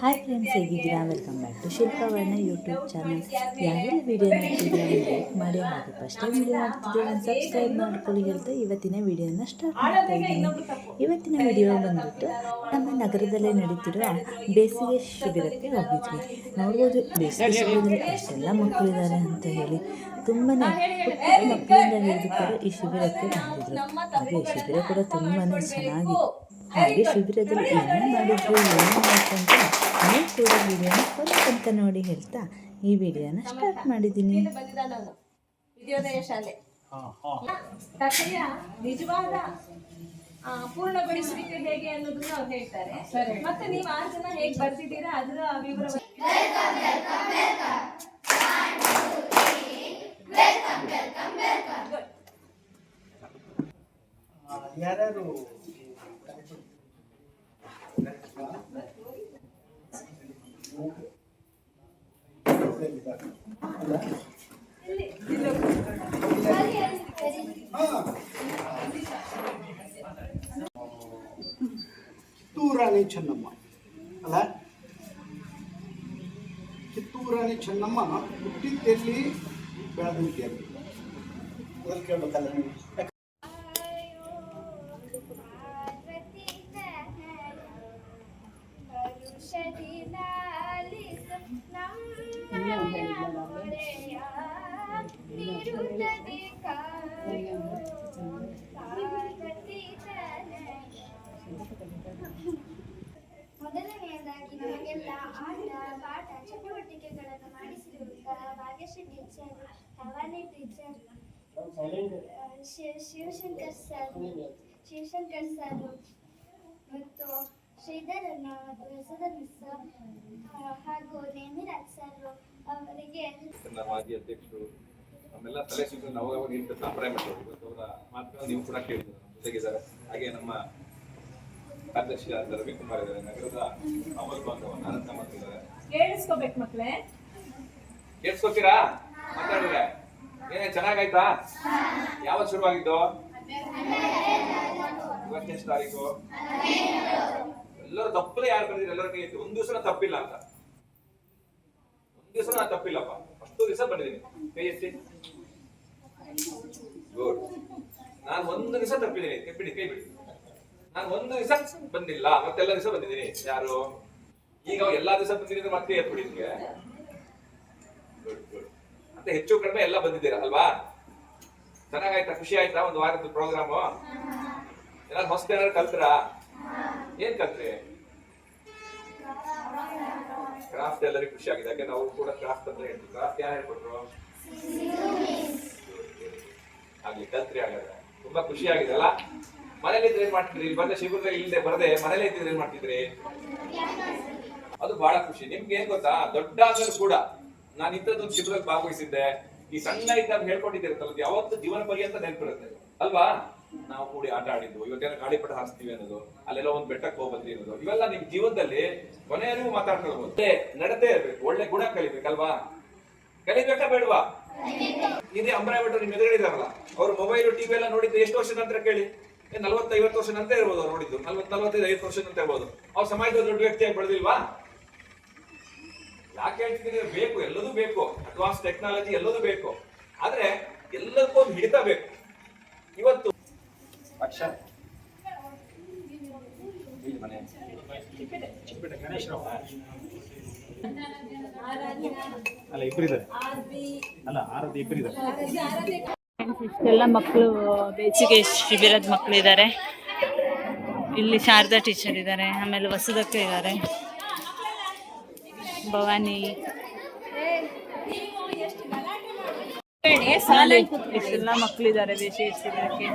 Hi friends, ಹೇಗಿದ್ದೀರಾ? Welcome back to Shilpavarna YouTube channel. ಯಾರೆಲ್ಲ video ನೋಡ್ತಿದ್ದೀರಾ ಒಂದು ಲೈಕ್ ಮಾಡಿ, ಹಾಗೆ ಫಸ್ಟ್ ಟೈಮ್ ವಿಡಿಯೋ ನೋಡ್ತಿದ್ದೀರಾ ಒಂದು ಸಬ್ಸ್ಕ್ರೈಬ್ ಮಾಡ್ಕೊಳ್ಳಿ ಹೇಳ್ತಾ ಇವತ್ತಿನ ವಿಡಿಯೋನ ಸ್ಟಾರ್ಟ್ ಮಾಡ್ತಾ ಇದ್ದೀನಿ. ಇವತ್ತಿನ ವಿಡಿಯೋ ಬಂದ್ಬಿಟ್ಟು ನಮ್ಮ ನಗರದಲ್ಲೇ ನಡೀತಿರೋ ಬೇಸಿಗೆ ಶಿಬಿರಕ್ಕೆ ಹೋಗಿದ್ವಿ. ನೋಡ್ಬೋದು, ಬೇಸಿಗೆ ಶಿಬಿರದಲ್ಲಿ ಎಷ್ಟೆಲ್ಲ ಮಕ್ಕಳಿದ್ದಾರೆ ಅಂತ ಹೇಳಿ ತುಂಬಾ ಪುಟ್ಟ ಮಕ್ಕಳಿಂದ ಹಿಡಿದುಕೊಂಡು ಈ ಶಿಬಿರಕ್ಕೆ ಬಂದಿದ್ರು. ಹಾಗೆ ಈ ಶಿಬಿರ ಕೂಡ ತುಂಬಾ ಚೆನ್ನಾಗಿತ್ತು. ಹಾಗೆ ಶಿಬಿರದಲ್ಲಿ ಏನೇನು ಮಾಡಿದ್ರು, ಏನೇನು ಮಾಡ್ಕೊಂಡ್ರು ನೀವು ಕೂಡ ವಿಡಿಯೋನ ಅಂತ ನೋಡಿ ಹೇಳ್ತಾ ಈ ವಿಡಿಯೋನ ಸ್ಟಾರ್ಟ್ ಮಾಡಿದ್ದೀನಿ. ವಿದ್ಯೋದಯ ಶಾಲೆ ಕಥೆಯ ನಿಜವಾದ ಪೂರ್ಣಗೊಳಿಸುವಿಕೆ ಹೇಗೆ ಅನ್ನೋದನ್ನ ಅವ್ರು ಹೇಳ್ತಾರೆ. ಮತ್ತೆ ನೀವು 6 ಜನ ಹೇಗೆ ಬರ್ತಿದ್ದೀರಾ ಅದರ ವಿವರ. ಯಾರ್ಯಾರು ಕಿತ್ತೂರು ರಾಣಿ ಚೆನ್ನಮ್ಮ ಅಲ್ಲ, ಕಿತ್ತೂರು ರಾಣಿ ಚೆನ್ನಮ್ಮ ಹುಟ್ಟಿದ್ದೆಲ್ಲಿ, ಬೆಳೆದಿದ್ದೆಲ್ಲಿ ಅದನ್ನು ಕೇಳಬೇಕಲ್ಲ ನೀವು. ಮೊದಲನೆಯದಾಗಿ ನಮಗೆಲ್ಲ ಆಟ ಪಾಠ ಚಟುವಟಿಕೆಗಳನ್ನು ಮಾಡಿಸಿರುವಂತಹ Bhagyashree teacher, Bhavani teacher, Shivashankar sir ಮತ್ತು ಶ್ರೀಧರಣ್ಣ ಮತ್ತು ಯಶೋಧರ್ ಮಿಸ್ ಹಾಗೂ ನೇಮಿರಾಜ್ ಸರ್ ಅವರಿಗೆ ಮಾಜಿ ಅಧ್ಯಕ್ಷರು ನಮ್ಮೆಲ್ಲ ತಲೆ ಸಿಕ್ಕರು ನಾವು ಅಭಿಪ್ರಾಯ ಮಾಡ್ತೀವಿ. ಅವರ ಮಾತುಗಳನ್ನು ನೀವು ಕೂಡ ಕೇಳಿದ್ರು, ಜೊತೆಗಿದ್ದಾರೆ. ಹಾಗೆ ನಮ್ಮ ಕಾರ್ಯದರ್ಶಿ ರವಿಕುಮಾರ್ ಇದ್ದಾರೆ, ನಗರದ ಅಮಲ್ ಬಾಂಧವ ಅನಂತ ಇದ್ದಾರೆ. ಕೇಳಿಸ್ಕೋಬೇಕು ಮಕ್ಕಳೇ, ಕೇಳಿಸ್ಕೊತೀರಾ? ಮಾತಾಡಿದ್ರೆ ಏನೇ ಚೆನ್ನಾಗಾಯ್ತಾ? ಯಾವತ್ತು ಶುರುವಾಗಿದ್ದು? ಇವತ್ತೆಷ್ಟು ತಾರೀಕು? ಎಲ್ಲರೂ ತಪ್ಪಲೇ ಯಾರು ಬಂದಿದ್ರು? ಎಲ್ಲರ ಕೈ ಒಂದು ದಿವಸ ತಪ್ಪಿಲ್ಲ ಅಂತ, ಒಂದು ದಿವಸ ನಾನು ತಪ್ಪಿಲ್ಲಪ್ಪ, ಅಷ್ಟು ದಿವಸ ಬಂದಿದ್ದೀನಿ. ಕೈ ಎತ್ತಿ. ಗುಡ್. ನಾನು ಒಂದು ದಿವಸ ತಪ್ಪಿದ್ದೀನಿ, ಬಿಡಿ ಕೈ ಬಿಡಿ. ನಾನು ಒಂದು ದಿವಸ ಬಂದಿಲ್ಲ, ಮತ್ತೆಲ್ಲ ದಿವಸ ಬಂದಿದ್ದೀನಿ. ಯಾರು ಈಗ ಎಲ್ಲಾ ದಿವಸ ಬಂದಿದ್ರೆ ಮತ್ತೆ ಎತ್ಬಿಡಿ ನಿಮ್ಗೆ. Good good. ಮತ್ತೆ ಹೆಚ್ಚು ಕಡಿಮೆ ಎಲ್ಲ ಬಂದಿದ್ದೀರಾ ಅಲ್ವಾ? ಚೆನ್ನಾಗಾಯ್ತಾ? ಖುಷಿ ಆಯ್ತಾ ಒಂದು ವಾರದ ಪ್ರೋಗ್ರಾಮು? ಏನಾದ್ರು ಹೊಸದೇನಾದ್ರು ಕಲ್ತ್ರಾ? ಏನ್ ಕಲ್ತ್ರಿ? ಕ್ರಾಫ್ಟ್ ಎಲ್ಲರಿಗೂ ಖುಷಿ ಆಗಿದೆ, ಯಾಕೆ ನಾವು ಕೂಡ ಕ್ರಾಫ್ಟ್ ಅಂತ ಹೇಳ್ತೀವಿ. ಕ್ರಾಫ್ಟ್ ಯಾರು ಹೇಳ್ಕೊಟ್ರು? ಆಗ್ಲಿ, ಕಲ್ತ್ರಿ. ಹಾಗಾದ್ರೆ ತುಂಬಾ ಖುಷಿ ಆಗಿದೆ ಅಲ್ಲ? ಮನೇಲಿ ಇದ್ರೆ ಏನ್ ಮಾಡ್ತಿದ್ರಿ? ಇಲ್ಲಿ ಬಂದ ಶಿಬಿರದಲ್ಲಿ ಇಲ್ಲದೆ ಬರದೆ ಮನೇಲಿ ಇದ್ರೆ ಏನ್ ಮಾಡ್ತಿದ್ರಿ? ಅದು ಬಹಳ ಖುಷಿ. ನಿಮ್ಗೆ ಏನ್ ಗೊತ್ತಾ, ದೊಡ್ಡ ಆದ್ರೂ ಕೂಡ ನಾನು ಇಂಥದ್ದೊಂದು ಶಿಬಿರದಲ್ಲಿ ಭಾಗವಹಿಸಿದ್ದೆ, ಈ ಸಣ್ಣ ಇದ್ದಾಗ ಹೇಳ್ಕೊಂಡಿದ್ದಿರುತ್ತಲ್ಲ, ಯಾವತ್ತು ಜೀವನ ಪರ್ಯಂತ ನೆನಪಿರುತ್ತೆ ಅಲ್ವಾ? ನಾವು ಕೂಡಿ ಆಟ ಆಡಿದ್ದು, ಇವತ್ತೇನೋ ಗಾಳಿಪಟ ಹಾರಿಸ್ತೀವಿ ಅನ್ನೋದು, ಅಲ್ಲೆಲ್ಲ ಒಂದ್ ಬೆಟ್ಟಕ್ಕೆ ಹೋಗ್ಬಂದ್ರಿ ಅನ್ನೋದು, ಇವೆಲ್ಲ ನಿಮ್ ಜೀವನದಲ್ಲಿ ಕೊನೆಯವರೆಗೂ ಮಾತಾಡ್ಕೊಳ್ಬಹುದು. ನಡತೆ ಇರ್ಬೇಕು, ಒಳ್ಳೆ ಗುಣ ಕಲಿಬೇಕಲ್ವಾ? ಕಲಿಬೇಕಾ ಬೇಡವಾ? ಇದೇ ಅಂಬರಾಯ್ ಭಟ್ರು ನಿಮ್ ಎದುರುಗಡೆ ಅವ್ರು ಮೊಬೈಲ್ ಟಿವಿ ಎಲ್ಲ ನೋಡಿದ್ದು ಎಷ್ಟು ವರ್ಷದ ನಂತರ ಕೇಳಿ? 40-50 ವರ್ಷ ನಂತರ ಇರ್ಬೋದು ಅವ್ರು ನೋಡಿದ್ದು. 40-45 ವರ್ಷ ನಂತರ ಇರ್ಬೋದು. ಅವ್ರ ಸಮಾಜದ ದೊಡ್ಡ ವ್ಯಕ್ತಿಯಾಗಿ ಬೆಳೆದಿಲ್ವಾ? ಯಾಕೆ ಹೇಳ್ತಿದ್ದೀನಿ? ಬೇಕು, ಎಲ್ಲದೂ ಬೇಕು, ಅಡ್ವಾನ್ಸ್ ಟೆಕ್ನಾಲಜಿ ಎಲ್ಲದೂ ಬೇಕು, ಆದ್ರೆ ಎಲ್ಲದಕ್ಕೂ ಒಂದು ಹಿಡಿತ ಬೇಕು. ಇವತ್ತು ಇಷ್ಟೆಲ್ಲ ಮಕ್ಕಳು ಬೇಸಿಗೆ ಶಿಬಿರದ ಮಕ್ಕಳಿದ್ದಾರೆ. ಇಲ್ಲಿ ಶಾರದಾ ಟೀಚರ್ ಇದ್ದಾರೆ, ಆಮೇಲೆ ವಸುದಕ್ಕ ಇದ್ದಾರೆ, ಭವಾನಿ, ಇಷ್ಟೆಲ್ಲ ಮಕ್ಕಳಿದ್ದಾರೆ ಬೇಸಿಗೆ ಶಿಬಿರಕ್ಕೆ.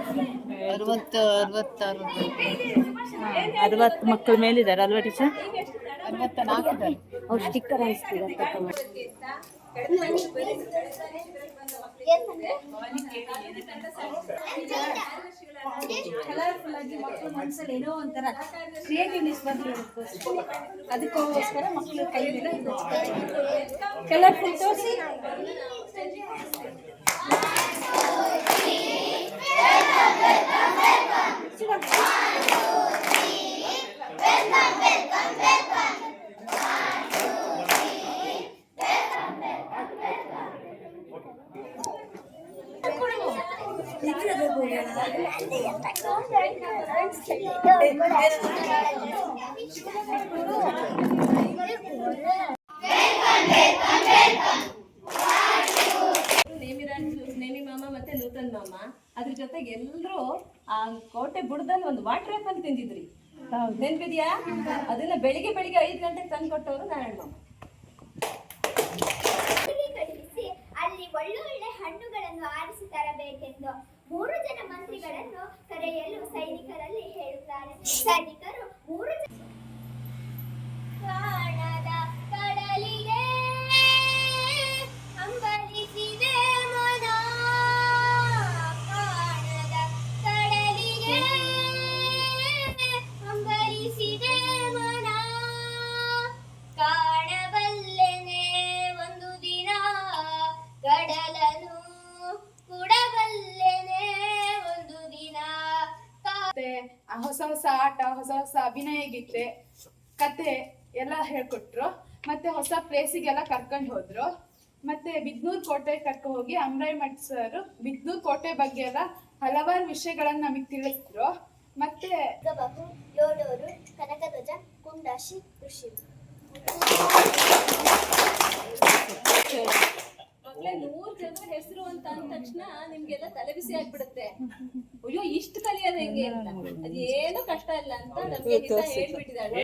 60 ಮಕ್ಕಳ ಮೇಲಿದ್ದಾರೆ ಅಲ್ವಾ ಟೀಚರ್? 64 ಇದ್ದಾರೆ. ಅವ್ರು ಸ್ಟಿಕ್ಕರ್ ಹಾಯಿಸ್ತಿದ್ದಾರೆ. ಕಲರ್ಫುಲ್ ಆಗಿ ಮಕ್ಕಳ ಮನಸ್ಸಲ್ಲಿ ಏನೋ ಒಂಥರ ಕ್ರಿಯೇಟಿವ್ನೆಸ್ ಬಂದಿರುತ್ತೆ. ಅದಕ್ಕೋಸ್ಕರ ಮಕ್ಕಳು ಕೈ ಮೇಲೆ ಕಲರ್ಫುಲ್ ತೋರಿಸಿ. Welcome, welcome, welcome. ನೇಮಿ ಮಾಮ ಮತ್ತೆ ನೂತನ್ ಮಾಮ ಅದ್ರ ಜೊತೆಗೆ ಎಲ್ಲರೂ ಆ ಕೋಟೆ ಬುಡದಲ್ಲಿ ಒಂದು ವಾಟರ್ ಆಪಲ್ ತಿಂದಿದ್ರಿ, ನೆನ್ಪಿದ್ಯಾ? ಅದನ್ನ ಬೆಳಿಗ್ಗೆ 5 ಗಂಟೆಗೆ ತಂದು ಕೊಟ್ಟವರು ನಾರಾಯಣ ಮಾಮ. ಕಳುಹಿಸಿ ಅಲ್ಲಿ ಒಳ್ಳೊಳ್ಳೆ ಹಣ್ಣುಗಳನ್ನು ಆರಿಸಿ ತರಬೇಕೆಂದು 3 ಜನ ಮಂತ್ರಿಗಳನ್ನು ಕರೆಯಲು ಸೈನಿಕರಲ್ಲಿ ಹೇಳುತ್ತಾರೆ. ಸೈನಿಕರು 3 ಜನ ಕಾಣದ ಕಡಲಿಗೆ ಅಂಬಲಿಸಿದೆ ಮನ, ಕಾಣದ ಕಡಲಿಗೆ ಅಂಬಲಿಸಿದೆ ಮನ, ಕಾಣಬಲ್ಲೆನೆ ಒಂದು ದಿನ ಕಡಲನು ಕುಡಬಲ್ಲೆನೆ ಒಂದು ದಿನ. ಹೊಸ ಹೊಸ ಆಟ, ಹೊಸ ಹೊಸ ಅಭಿನಯ ಗೀತೆ, ಕತೆ ಎಲ್ಲ ಹೇಳ್ಕೊಟ್ರು. ಮತ್ತೆ ಹೊಸ ಪ್ಲೇಸಿಗೆಲ್ಲ ಕರ್ಕೊಂಡು ಹೋದ್ರು. ಮತ್ತೆ ಬಿದ್ನೂರ್ ಕೋಟೆ ಕರ್ಕೊಂಡು ಹೋಗಿ ಅಮರಾಯ್ ಮಠ್ ಸರ್ ಬಿದ್ನೂರ್ ಕೋಟೆ ಬಗ್ಗೆ ಎಲ್ಲ ಹಲವಾರು ವಿಷಯಗಳನ್ನ ನಮಗೆ ತಿಳಿಸಿದ್ರು. ಮತ್ತೆ ಗಬಗು, ಲೋಡೋರು, ಕನಕಧ್ವಜ, ಕುಂಡಾಶಿ, ಋಷಿ. ಮಕ್ಕಳೇ 100 ಜನರ ಹೆಸರು ಅಂತ ಅಂದ ತಕ್ಷಣ ನಿಮ್ಗೆಲ್ಲ ತಲೆ ಬಿಸಿ ಆಗ್ಬಿಡುತ್ತೆ. ಅಯ್ಯೋ ಇಷ್ಟು ಕಲಿಯೋದು ಹೆಂಗೆ ಅಂತ. ಅದೇನು ಕಷ್ಟ ಇಲ್ಲ ಅಂತ ನಮ್ಗೆ ಹೇಳ್ಬಿಟ್ಟಿದ್ದಾಳೆ.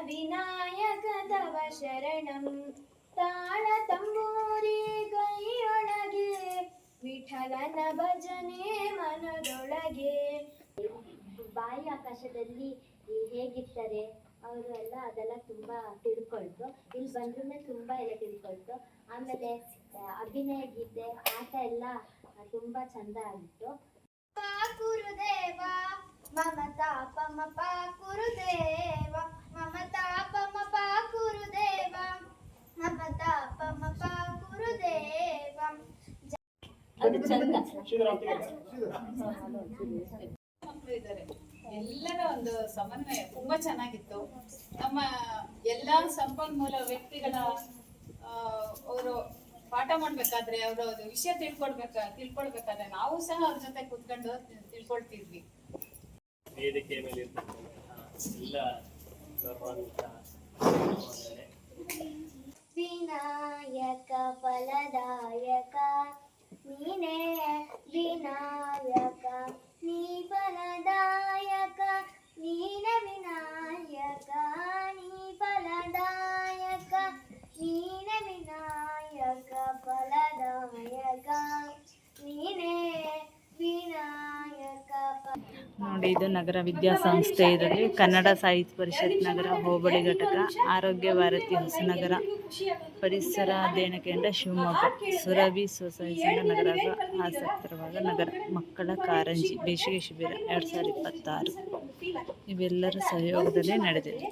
ವಿನಾಯಕ ತವ ಶರಣಂ ತಾಳ ತಂಬೂರಿ ಕೈಯೊಳಗೆ, ವಿಠಲನ ಭಜನೆ ಮನದೊಳಗೆ. ಬಾಯಿ ಆಕಾಶದಲ್ಲಿ ಹೇಗಿರ್ತಾರೆ ಅವರು ಎಲ್ಲ ಅದೆಲ್ಲ ತುಂಬಾ ತಿಳ್ಕೊಳ್ತು. ಇಲ್ಲಿ ಬಂದ್ರೂ ತುಂಬಾ ಎಲ್ಲ ತಿಳ್ಕೊಳ್ತು. ಆಮೇಲೆ ಅಭಿನಯ ಗೀತೆ ಆಟ ಎಲ್ಲ ತುಂಬಾ ಚಂದ ಆಗಿತ್ತು. ಪಾಕುರುದೇವ ಮಮತಾ ಪಮ ಪಾಕುರುದೇವ, ಮಮತಾ ಪಮ ಪಾಕುರುದೇವ, ಮಮತಾ ಪಮ ಪಾಕುರುದೇವ. ಅದು ಚಂದ. ಮಕ್ಕಳು ಇದ್ದಾರೆ, ಎಲ್ಲರ ಒಂದು ಸಮನ್ವಯ ತುಂಬಾ ಚೆನ್ನಾಗಿತ್ತು. ನಮ್ಮ ಎಲ್ಲ ಸಂಪನ್ಮೂಲ ವ್ಯಕ್ತಿಗಳ ಅವರು ಪಾಠ ಮಾಡ್ಬೇಕಾದ್ರೆ, ಅವರ ವಿಷಯ ತಿಳ್ಕೊಳ್ಬೇಕಾದ್ರೆ ನಾವು ಸಹ ಅವ್ರ ಜೊತೆ ಕೂತ್ಕೊಂಡು ತಿಳ್ಕೊಳ್ತಿದ್ವಿ. ವೇದಿಕೆ ಮೇಲೆ ಎಲ್ಲ ವಿನಾಯಕ ಫಲದಾಯಕ ನೀನೇ, ವಿನಾಯಕ ನೀ ಫಲದಾಯಕ, ನೀನೇ ವಿನಾಯಕ ನೀ ಫಲದಾಯಕ, ನೀನೇ ವಿನಾಯಕ ಫಲದಾಯಕ, ನೀನೇ ವಿನಾಯಕ. ನೋಡಿ, ಇದು ನಗರ ವಿದ್ಯಾಸಂಸ್ಥೆ ಇದರಲ್ಲಿ ಕನ್ನಡ ಸಾಹಿತ್ಯ ಪರಿಷತ್ ನಗರ ಹೋಬಳಿ ಘಟಕ, ಆರೋಗ್ಯ ಭಾರತಿ ಹೊಸನಗರ, ಪರಿಸರ ಅಧ್ಯಯನ ಕೇಂದ್ರ ಶಿವಮೊಗ್ಗ, ಸುರಭಿ ಸ್ವಸಹಾಯ ಸಂಘ ನಗರದ ಆಸಕ್ತರವಾದ ನಗರ ಮಕ್ಕಳ ಕಾರಂಜಿ ಬೇಸಿಗೆ ಶಿಬಿರ 2026 ಇವೆಲ್ಲರ ಸಹಯೋಗದಲ್ಲಿ ನಡೆದಿದೆ.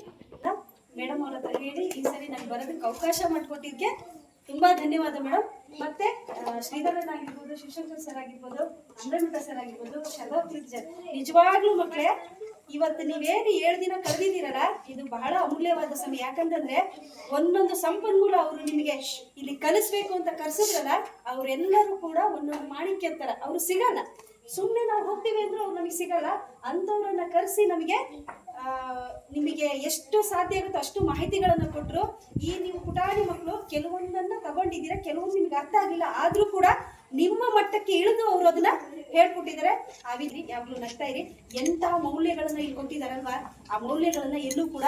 ಮೇಡಮ್ ಅವ್ರ ಹತ್ರ ಹೇಳಿ ಈ ಸರಿ ನನಗೆ ಬರೋದಕ್ಕೆ ಅವಕಾಶ ಮಾಡಿಕೊಟ್ಟಿದ್ದಕ್ಕೆ ತುಂಬಾ ಧನ್ಯವಾದ ಮೇಡಮ್. ಮತ್ತೆ ಶ್ರೀಧರನ್ ಆಗಿರ್ಬೋದು, ಶಿವಶಂಕರ್ ಸರ್ ಆಗಿರ್ಬೋದು, ಅಮೃತ ಸರ್ ಆಗಿರ್ಬೋದು, ನಿಜವಾಗ್ಲೂ ಮಕ್ಕಳೇ ಇವತ್ತು ನೀವೇನು 7 ದಿನ ಕರೆದಿದ್ದೀರಲ್ಲ, ಇದು ಬಹಳ ಅಮೂಲ್ಯವಾದ ಸಮಯ. ಯಾಕಂತಂದ್ರೆ ಒಂದೊಂದು ಸಂಪನ್ಮೂಲ ಅವರು ನಿಮಗೆ ಇಲ್ಲಿ ಕಲಿಸ್ಬೇಕು ಅಂತ ಕರ್ಸಿದ್ರಲ್ಲ, ಅವರೆಲ್ಲರೂ ಕೂಡ ಒಂದೊಂದು ಮಾಣಿಕ್ಯ ಅಂತಾರ, ಅವ್ರು ಸಿಗಲ್ಲ. ಸುಮ್ಮನೆ ನಾವು ಹೋಗ್ತೀವಿ ಅಂದ್ರೆ ಅವ್ರು ನಮಗೆ ಸಿಗಲ್ಲ. ಅಂಥವ್ರನ್ನ ಕರೆಸಿ ನಿಮಗೆ ಎಷ್ಟು ಸಾಧ್ಯ ಆಗುತ್ತೋ ಅಷ್ಟು ಮಾಹಿತಿಗಳನ್ನು ಕೊಟ್ಟರು. ಈ ನೀವು ಪುಟಾಣಿ ಮಕ್ಕಳು ಕೆಲವೊಂದನ್ನು ತಗೊಂಡಿದ್ದೀರಾ, ಕೆಲವೊಂದು ನಿಮ್ಗೆ ಅರ್ಥ ಆಗಿಲ್ಲ, ಆದರೂ ಕೂಡ ನಿಮ್ಮ ಮಟ್ಟಕ್ಕೆ ಇಳಿದು ಅವರು ಅದನ್ನ ಹೇಳ್ಕೊಟ್ಟಿದ್ದಾರೆ. ಆಗಿದ್ರಿ ಯಾವಾಗಲೂ ನಗ್ತಾ ಇರಿ. ಎಂತಹ ಮೌಲ್ಯಗಳನ್ನ ಇಲ್ಲಿ ಕೊಟ್ಟಿದ್ದಾರಲ್ವಾ, ಆ ಮೌಲ್ಯಗಳನ್ನ ಎಲ್ಲೂ ಕೂಡ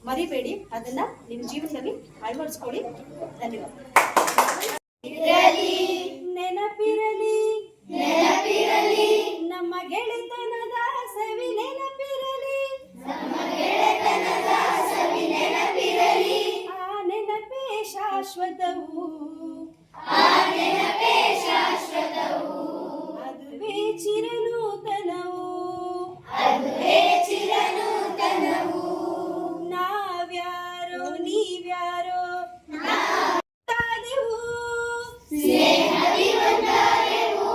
ಮರಿಬೇಡಿ. ಅದನ್ನ ನಿಮ್ಮ ಜೀವನದಲ್ಲಿ ಅಳವಡಿಸ್ಕೊಳ್ಳಿ. ಧನ್ಯವಾದ. ನೆನಪಿರಲಿ ನೆನಪಿರಲಿ ನಮ್ಮ ಗೆಳೆತನದ ಸವಿ ನೆನಪಿರಲಿ, ನಮ್ಮ ಗೆಳೆತನದ ಸವಿ ನೆನಪಿರಲಿ. ಆ ನೆನಪೇ ಶಾಶ್ವತವು, ಆ ನೆನಪೇ ಶಾಶ್ವತವು. ಅದುವೇ ಚಿರನೂತನವು, ಅದುವೇ ಚಿರನೂತನವು. ನಾವ್ಯಾರೋ ನೀವ್ಯಾರೋ ನಾವೆವು, ಸ್ನೇಹದಿ ಒಂದಾದೆವು.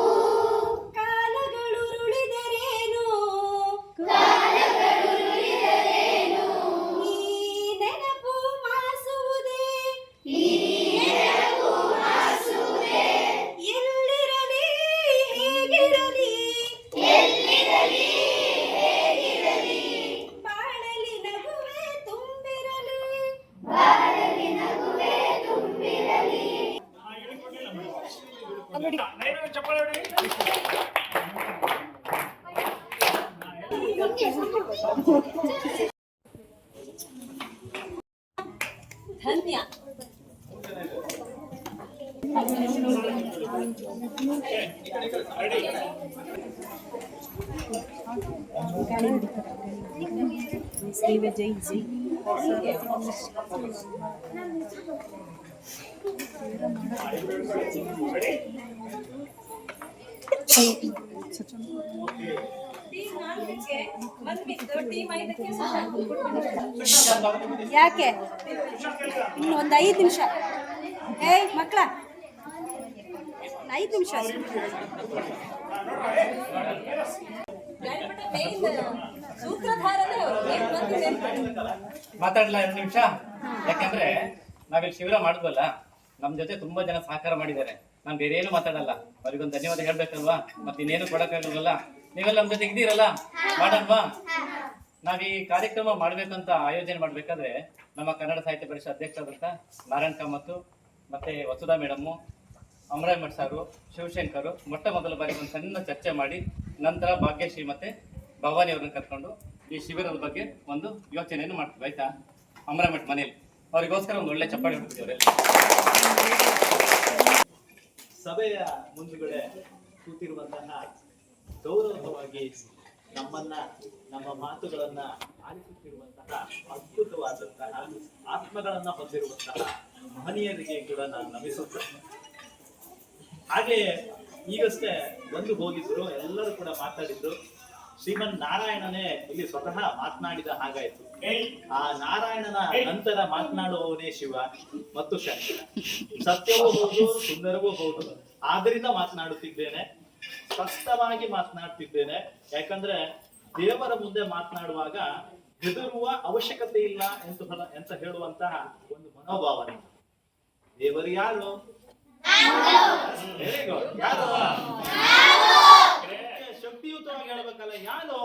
ಕಾಲಗಳು ರುಳಿದರೇನು, ಕಾಲಗಳು ರುಳಿದರೇನು. ಧನ್ಯ. ಶ್ರೀ ವಿಜಯ್ ಜೈ. ಯಾಕೆ ಇನ್ನು ಒಂದು 5 ನಿಮಿಷ. ಏಯ್ ಮಕ್ಕಳ 5 ನಿಮಿಷ ಮಾತಾಡಲ್ಲ 2 ನಿಮಿಷ. ಯಾಕಂದ್ರೆ ನಾವಿಲ್ಲಿ ಶಿಬಿರ ಮಾಡಿದ್ವಲ್ಲ, ನಮ್ ಜೊತೆ ತುಂಬಾ ಜನ ಸಹಕಾರ ಮಾಡಿದ್ದಾರೆ. ನಾನು ಬೇರೆ ಏನು ಮಾತಾಡಲ್ಲ, ಅವ್ರಿಗೊಂದು ಧನ್ಯವಾದ ಹೇಳ್ಬೇಕಲ್ವಾ, ಮತ್ತೆ ಇನ್ನೇನು ಕೊಡಕ್ಕಾಗಲ್ವಲ್ಲ. ನೀವೆಲ್ಲ ನಮ್ ಜೊತೆ ಇದ್ದೀರಲ್ಲ, ಮಾಡಲ್ವಾ? ನಾವ್ ಈ ಕಾರ್ಯಕ್ರಮ ಮಾಡ್ಬೇಕಂತ ಆಯೋಜನೆ ಮಾಡ್ಬೇಕಾದ್ರೆ ನಮ್ಮ ಕನ್ನಡ ಸಾಹಿತ್ಯ ಪರಿಷತ್ ಅಧ್ಯಕ್ಷರಾದಂತ ನಾರಾಯಣ್ ಕಾಮತ್ ಮತ್ತೆ ವಸುಧಾ ಮೇಡಮ್ಮು, ಅಮರಾಯ್ ಮಠ್ ಸಾರು, ಶಿವಶಂಕರ್ ಮೊಟ್ಟ ಮೊದಲ ಬಾರಿ ಒಂದು ಸಣ್ಣ ಚರ್ಚೆ ಮಾಡಿ ನಂತರ ಭಾಗ್ಯಶ್ರೀ ಮತ್ತೆ ಭವಾನಿ ಅವ್ರನ್ನ ಕರ್ಕೊಂಡು ಈ ಶಿಬಿರದ ಬಗ್ಗೆ ಒಂದು ಯೋಚನೆಯನ್ನು ಮಾಡ್ತೀವಿ. ಆಯ್ತಾ? ಅಮರಾಯ್ ಮಠ್ ಮನೇಲಿ ಅವರಿಗೋಸ್ಕರ ಒಂದು ಒಳ್ಳೆ ಚಪ್ಪಾಳೆ ಹೊಡ್ತೀವಿ ಅವರೆಲ್ಲ. ಸಭೆಯ ಮುಂದುಗಡೆ ಕೂತಿರುವಂತಹ ಗೌರವವಾಗಿ ನಮ್ಮನ್ನ, ನಮ್ಮ ಮಾತುಗಳನ್ನ ಆಲಿಸುತ್ತಿರುವಂತಹ ಅದ್ಭುತವಾದಂತಹ ಆತ್ಮಗಳನ್ನ ಹೊಂದಿರುವಂತಹ ಮಹನೀಯರಿಗೆ ಕೂಡ ನಾನು ನಮಿಸುತ್ತೇನೆ. ಹಾಗೆ ಈಗಷ್ಟೇ ಬಂದು ಹೋಗಿದ್ರು, ಎಲ್ಲರೂ ಕೂಡ ಮಾತಾಡಿದ್ರು. ಶ್ರೀಮನ್ ನಾರಾಯಣನೇ ಇಲ್ಲಿ ಸ್ವತಃ ಮಾತನಾಡಿದ ಹಾಗಾಯ್ತು. ಆ ನಾರಾಯಣನ ನಂತರ ಮಾತನಾಡುವವನೇ ಶಿವ ಮತ್ತು ಶಂಕರ. ಸತ್ಯವೂ ಹೌದು, ಸುಂದರವೂ ಹೌದು. ಆದ್ದರಿಂದ ಮಾತನಾಡುತ್ತಿದ್ದೇನೆ, ಸ್ಪಷ್ಟವಾಗಿ ಮಾತನಾಡ್ತಿದ್ದೇನೆ. ಯಾಕಂದ್ರೆ ದೇವರ ಮುಂದೆ ಮಾತನಾಡುವಾಗ ಹೆದರುವ ಅವಶ್ಯಕತೆ ಇಲ್ಲ ಅಂತ ಹೇಳುವಂತಹ ಒಂದು ಮನೋಭಾವನೆ. ದೇವರು ಯಾರು? ಯಾರು? ಶಕ್ತಿಯುತವಾಗಿ ಹೇಳ್ಬೇಕಲ್ಲ, ಯಾರು?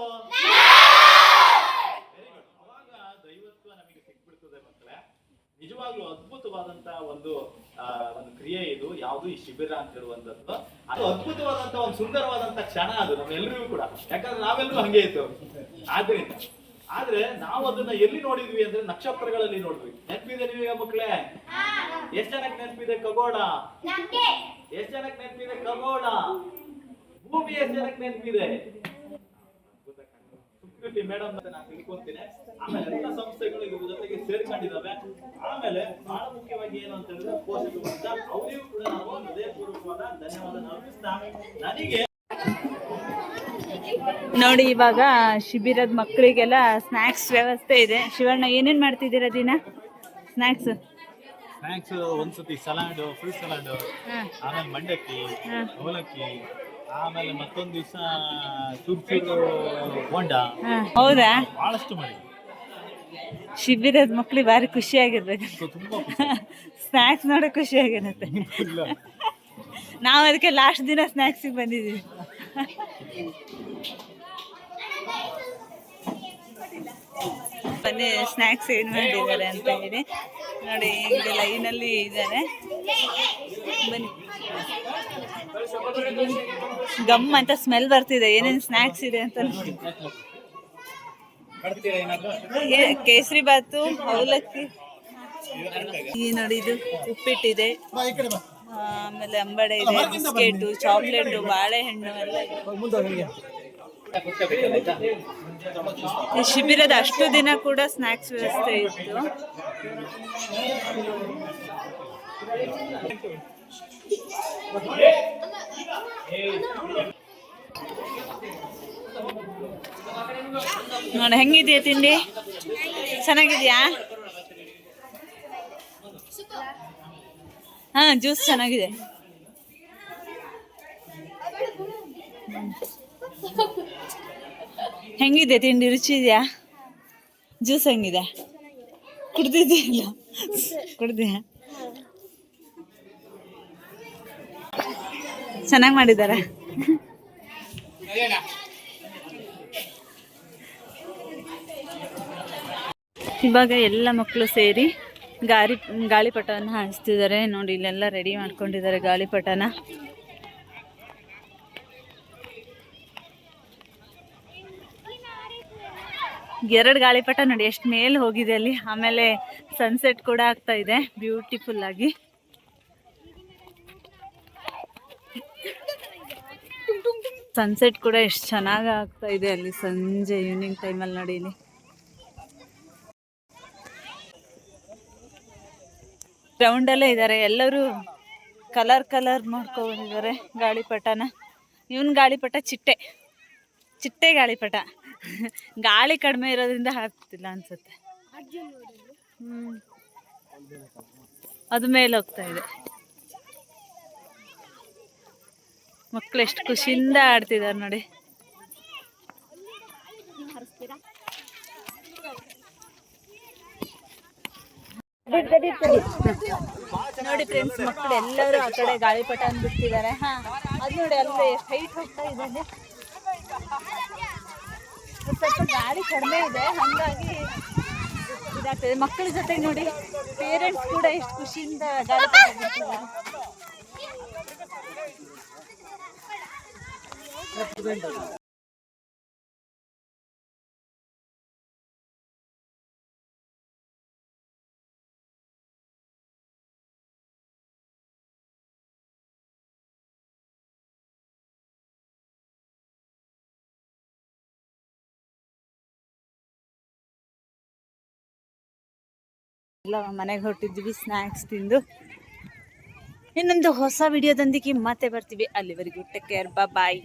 ಅವಾಗ ದೈವತ್ವ ನಮಗೆ ಸಿಕ್ಬಿಡ್ತದೆ ಮಕ್ಕಳೇ. ನಿಜವಾಗ್ಲೂ ಅದ್ಭುತವಾದಂತಹ ಒಂದು ಕ್ರಿಯೆ ಇದು. ಯಾವುದು ಈ ಶಿಬಿರ ಅಂತ ಹೇಳುವಂಥದ್ದು. ಅದು ಅದ್ಭುತವಾದಂತಹ ಒಂದು ಸುಂದರವಾದಂತಹ ಕ್ಷಣ ಅದು ನಮ್ಮೆಲ್ಲರಿಗೂ ಕೂಡ. ಯಾಕಂದ್ರೆ ನಾವೆಲ್ಲರೂ ಹಂಗೆ ಇತ್ತು. ಆದ್ರೆ ನಾವು ಅದನ್ನ ಎಲ್ಲಿ ನೋಡಿದ್ವಿ ಅಂದ್ರೆ ನಕ್ಷತ್ರಗಳಲ್ಲಿ ನೋಡಿದ್ವಿ. ನೆನಪಿದೆ ನೀವೀಗ ಮಕ್ಕಳೇ? ಎಷ್ಟ್ ಜನಕ್ಕೆ ನೆನಪಿದೆ ಖಗೋಳ? ಎಷ್ಟ್ ಜನಕ್ಕೆ ನೆನಪಿದೆ ಖಗೋಳ? ಭೂಮಿ ಎಷ್ಟ್ ಜನಕ್ಕೆ ನೆನಪಿದೆ? ಮೇಡಮ್ ನಾನು ತಿಳ್ಕೊಂತೀನಿ. ಆಮೇಲೆ ಎಲ್ಲ ಸಂಸ್ಥೆಗಳು ಇದ್ರ ಜೊತೆಗೆ ಸೇರ್ಕೊಂಡಿದ್ದಾವೆ. ಆಮೇಲೆ ಬಹಳ ಮುಖ್ಯವಾಗಿ ಏನು ಅಂತ ಹೇಳಿದ್ರೆ ಪೋಷಕರಿಂದ ಅವರಿಗೂ ಕೂಡ ನಾವು ಹೃದಯಪೂರ್ವಕವಾದ ಧನ್ಯವಾದ ಅರ್ಪಿಸ್ತಾ ನನಗೆ ನೋಡಿ, ಇವಾಗ ಶಿಬಿರದ ಮಕ್ಕಳಿಗೆಲ್ಲ ಸ್ನ್ಯಾಕ್ಸ್ ವ್ಯವಸ್ಥೆ ಇದೆ. ಶಿವಣ್ಣ, ಏನೇನು ಮಾಡ್ತಿದ್ದೀರಾ ದಿನ? ಸ್ನ್ಯಾಕ್ಸ್ ಒಂದ್ಸತಿ ಸಲಾಡ್, ಫ್ರೂಟ್ ಸಲಾಡ್, ಆಮೇಲೆ ಮಂಡಕ್ಕಿ, ಅವಲಕ್ಕಿ, ಆಮೇಲೆ ಮತ್ತೊಂದು ದಿವಸ ಚೂರು ಬೋಂಡ. ಹೌದಾ? ಬಹಳಷ್ಟು ಮಾಡಿ. ಶಿಬಿರದ ಮಕ್ಳಿಗೆ ಭಾರಿ ಖುಷಿಯಾಗಿರ್ಬೇಕು. ಸ್ನ್ಯಾಕ್ಸ್ ನೋಡೋ ಖುಷಿಯಾಗಿರುತ್ತೆ. ನಾವು ಅದಕ್ಕೆ ಲಾಸ್ಟ್ ದಿನ ಸ್ನ್ಯಾಕ್ಸಿಗೆ ಬಂದಿದ್ದೀವಿ. ಬನ್ನಿ, ಸ್ನ್ಯಾಕ್ಸ್ ಏನು ಮಾಡಿದ್ದಾರೆ ಅಂತ ಹೇಳಿ ನೋಡಿ. ಈಗ ಲೈನಲ್ಲಿ ಇದ್ದಾರೆ. ಬನ್ನಿ. ಗಮ್ ಅಂತ ಸ್ಮೆಲ್ ಬರ್ತಿದೆ. ಏನೇನು ಸ್ನ್ಯಾಕ್ಸ್ ಇದೆ ಅಂತ ಕೇಸರಿ ಬಾತು, ಅವಲಕ್ಕಿ, ಈ ನೋಡಿ ಇದು ಉಪ್ಪಿಟ್ಟಿದೆ, ಆಮೇಲೆ ಅಂಬಡೆ ಇದೆ, ಬಿಸ್ಕೆಟು, ಚಾಕ್ಲೇಟು, ಬಾಳೆಹಣ್ಣು ಎಲ್ಲ ಇದೆ. ಈ ಶಿಬಿರದ ಅಷ್ಟು ದಿನ ಕೂಡ ಸ್ನ್ಯಾಕ್ಸ್ ವ್ಯವಸ್ಥೆ ಇತ್ತು. ನೋಡಿ ಹೆಂಗಿದೆಯಾ ತಿಂಡಿ? ಚೆನ್ನಾಗಿದೆಯಾ? ಹಾ, ಜ್ಯೂಸ್ ಚೆನ್ನಾಗಿದೆ. ಹೆಂಗಿದೆ ತಿಂಡಿ? ರುಚಿ ಇದೆಯಾ? ಜ್ಯೂಸ್ ಹೆಂಗಿದೆ? ಕುಡ್ದಿದ್ದೀಯಲ್ಲ? ಕುಡ್ದಿಯಾ? ಚೆನ್ನಾಗಿ ಮಾಡಿದ್ದಾರೆ. ಇವಾಗ ಎಲ್ಲ ಮಕ್ಕಳು ಸೇರಿ ಗಾಳಿಪಟವನ್ನು ಹಾರಿಸ್ತಿದ್ದಾರೆ. ನೋಡಿ, ಇಲ್ಲೆಲ್ಲ ರೆಡಿ ಮಾಡ್ಕೊಂಡಿದ್ದಾರೆ ಗಾಳಿಪಟನ. 2 ಗಾಳಿಪಟ ನೋಡಿ ಎಷ್ಟು ಮೇಲೆ ಹೋಗಿದೆ ಅಲ್ಲಿ. ಆಮೇಲೆ ಸನ್ಸೆಟ್ ಕೂಡ ಆಗ್ತಾ ಇದೆ ಬ್ಯೂಟಿಫುಲ್ ಆಗಿ. ಸನ್ಸೆಟ್ ಕೂಡ ಎಷ್ಟು ಚೆನ್ನಾಗಿ ಆಗ್ತಾ ಇದೆ ಅಲ್ಲಿ ಸಂಜೆ ಈವ್ನಿಂಗ್ ಟೈಮಲ್ಲಿ ನೋಡಿ. ಇಲ್ಲಿ ಗ್ರೌಂಡಲ್ಲೇ ಇದ್ದಾರೆ ಎಲ್ಲರೂ, ಕಲರ್ ಮಾಡ್ಕೊಂಡಿದ್ದಾರೆ ಗಾಳಿಪಟನ. ಇವನ್ ಗಾಳಿಪಟ ಚಿಟ್ಟೆ ಗಾಳಿಪಟ. ಗಾಳಿ ಕಡಿಮೆ ಇರೋದ್ರಿಂದ ಹಾಕ್ತಿಲ್ಲ ಅನ್ಸುತ್ತೆ. ಅದು ಮೇಲೆ ಹೋಗ್ತಾ ಇದೆ. ಮಕ್ಕಳು ಎಷ್ಟು ಖುಷಿಯಿಂದ ಆಡ್ತಿದ್ದಾರೆ ನೋಡಿ. ನೋಡಿ ಫ್ರೆಂಡ್ಸ್, ಮಕ್ಕಳು ಎಲ್ಲರೂ ಆ ಕಡೆ ಗಾಳಿಪಟ ಅಂದ್ಬಿಡ್ತಿದ್ದಾರೆ. ಅದು ನೋಡಿ ಅಲ್ಲಿ ಎಷ್ಟು ಹೈಟ್ ಹೋಗ್ತಾ ಇದೆ. ಸ್ವಲ್ಪ ಗಾಳಿ ಕಡಿಮೆ ಇದೆ, ಹಾಗಾಗಿ ಇದಾಗ್ತದೆ. ಮಕ್ಕಳ ಜೊತೆಗೆ ನೋಡಿ ಪೇರೆಂಟ್ಸ್ ಕೂಡ ಎಷ್ಟು ಖುಷಿಯಿಂದ ಗಾಳಿಪಟ ಬಿಡ್ತಿದ್ದಾರೆ. ಎಲ್ಲ ಮನೆಗೆ ಹೊರಟಿದ್ವಿ ಸ್ನ್ಯಾಕ್ಸ್ ತಿಂದು. ಇನ್ನೊಂದು ಹೊಸ ವಿಡಿಯೋದೊಂದಿಗೆ ಮತ್ತೆ ಬರ್ತೀವಿ. ಅಲ್ಲಿವರೆಗೂ ಟೇಕ್ ಕೇರ್, ಬಾಯ್.